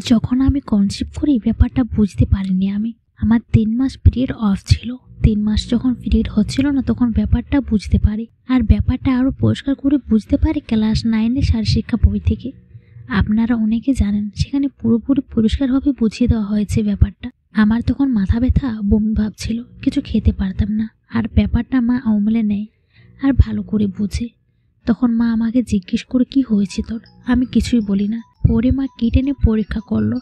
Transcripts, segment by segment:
যখন আমি কনসিভ করি ব্যাপারটা বুঝতে পারিনি আমি। আমার 3 মাস পিরিয়ড অফ ছিল। 3 মাস যখন পিরিয়ড হচ্ছিল না তখন ব্যাপারটা বুঝতে পারি। আর ব্যাপারটা আরও পরিষ্কার করে বুঝতে পারি ক্লাস 9-এ শারীরশিক্ষা বই থেকে। আপনারা অনেকে জানেন, সেখানে পুরোপুরি পরিষ্কারভাবে বুঝিয়ে দেওয়া হয়েছে ব্যাপারটা। আমার তখন মাথা ব্যথা, বমি ভাব ছিল, কিছু খেতে পারতাম না। আর ব্যাপারটা মা আমলে নেয় আর ভালো করে বুঝে। তখন মা আমাকে জিজ্ঞেস করে, কি হয়েছে তোর? আমি কিছুই বলি না। পরে মা কিট এনে পরীক্ষা করলো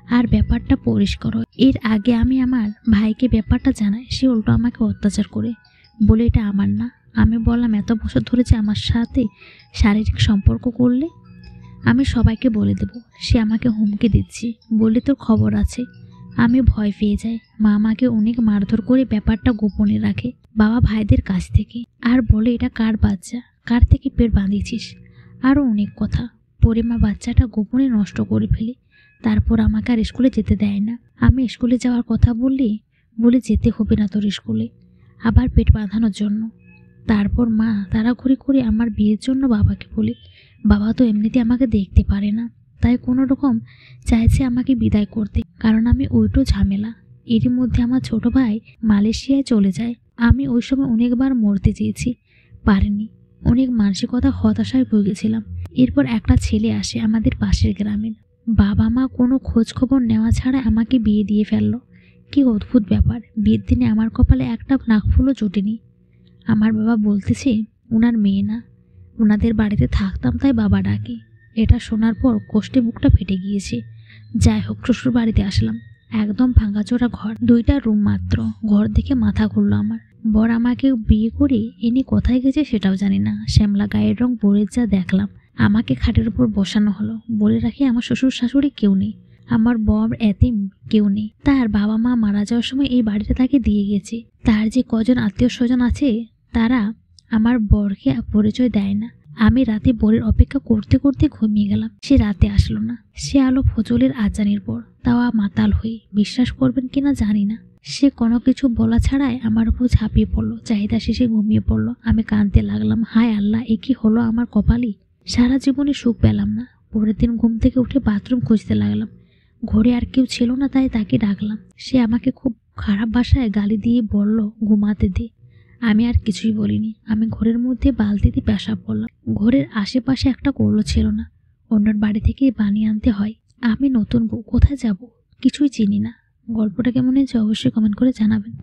আর ব্যাপারটা পরিষ্কার হয়। এর আগে আমি আমার ভাইকে ব্যাপারটা জানাই, সে উল্টো আমাকে অত্যাচার করে বলে এটা আমার না। আমি বললাম, এত বছর ধরে যে আমার সাথে শারীরিক সম্পর্ক করলে আমি সবাইকে বলে দেব। সে আমাকে হুমকি দিচ্ছে, বলে তোর খবর আছে। আমি ভয় পেয়ে যাই। মা আমাকে অনেক মারধর করে ব্যাপারটা গোপনে রাখে বাবা ভাইদের কাছ থেকে, আর বলে এটা কার বাচ্চা, কার থেকে পেট বাঁধিয়েছিস, আরও অনেক কথা। পরে মা বাচ্চাটা গোপনে নষ্ট করে ফেলে। তারপর আমাকে আর স্কুলে যেতে দেয় না। আমি স্কুলে যাওয়ার কথা বলে যেতে হবে না তোর স্কুলে, আবার পেট বাঁধানোর জন্য। তারপর মা তাড়াহুড়ি করে আমার বিয়ের জন্য বাবাকে বলে। বাবা তো এমনিতে আমাকে দেখতে পারে না, তাই কোনো রকম চাইছে আমাকে বিদায় করতে, কারণ আমি উল্টো ঝামেলা। এরই মধ্যে আমার ছোট ভাই মালয়েশিয়ায় চলে যায়। আমি ওই সময় অনেকবার মরতে চেয়েছি, পারিনি। অনেক মানসিকতা হতাশায় ভুগেছিলাম। এরপর একটা ছেলে আসে আমাদের পাশের গ্রামের। বাবা মা কোনো খোঁজ খবর নেওয়া ছাড়া আমাকে বিয়ে দিয়ে ফেললো। কি অদ্ভুত ব্যাপার, বিয়ের দিনে আমার কপালে একটা নাকফুলও জোটেনি। আমার বাবা বলতেছে ওনার মেয়ে না, ওনাদের বাড়িতে থাকতাম তাই বাবা ডাকে। এটা শোনার পর কষ্টে বুকটা ফেটে গিয়েছে। যাই হোক, শ্বশুর বাড়িতে আসলাম। একদম ভাঙাচোরা ঘর, 2টা রুম মাত্র। ঘর দেখে মাথা ঘুরল আমার। বর আমাকে বিয়ে করে এনে কোথায় গেছে সেটাও জানি না। শ্যামলা গায়ের রং, বোরের যা দেখলাম। আমাকে খাটের উপর বসানো হলো। বলে রাখি, আমার শ্বশুর শাশুড়ি কেউ নেই, আমার বর এতিম, কেউ নেই। তার বাবা মা মারা যাওয়ার সময় এই বাড়িটা তাকে দিয়ে গেছে। তার যে কজন আত্মীয় স্বজন আছে তারা আমার বরকে পরিচয় দেয় না। আমি রাতে বরের অপেক্ষা করতে করতে ঘুমিয়ে গেলাম। সে রাতে আসলো না। সে আলো ফজলের আজানের পর, তাও মাতাল হয়ে। বিশ্বাস করবেন কিনা জানি না, সে কোনো কিছু বলা ছাড়াই আমার উপর ঝাঁপিয়ে পড়লো। চাহিদা শেষে ঘুমিয়ে পড়লো। আমি কাঁদতে লাগলাম, হায় আল্লাহ, এ কি হলো আমার কপালে। সারা জীবনে সুখ পেলাম না। পরের দিন ঘুম থেকে উঠে বাথরুম খুঁজতে লাগলাম। ঘরে আর কেউ ছিল না, তাই তাকে ডাকলাম। সে আমাকে খুব খারাপ ভাষায় গালি দিয়ে বলল ঘুমাতে দে। আমি আর কিছুই বলিনি। আমি ঘরের মধ্যে বালতিতে পেশাব করলাম। ঘরের আশেপাশে একটা কলও ছিল না, অন্যের বাড়ি থেকে বানিয়ে আনতে হয়। আমি নতুন বউ, কোথায় যাব কিছুই চিনি না। গল্পটা কেমন হয়েছে অবশ্যই কমেন্ট করে জানাবেন।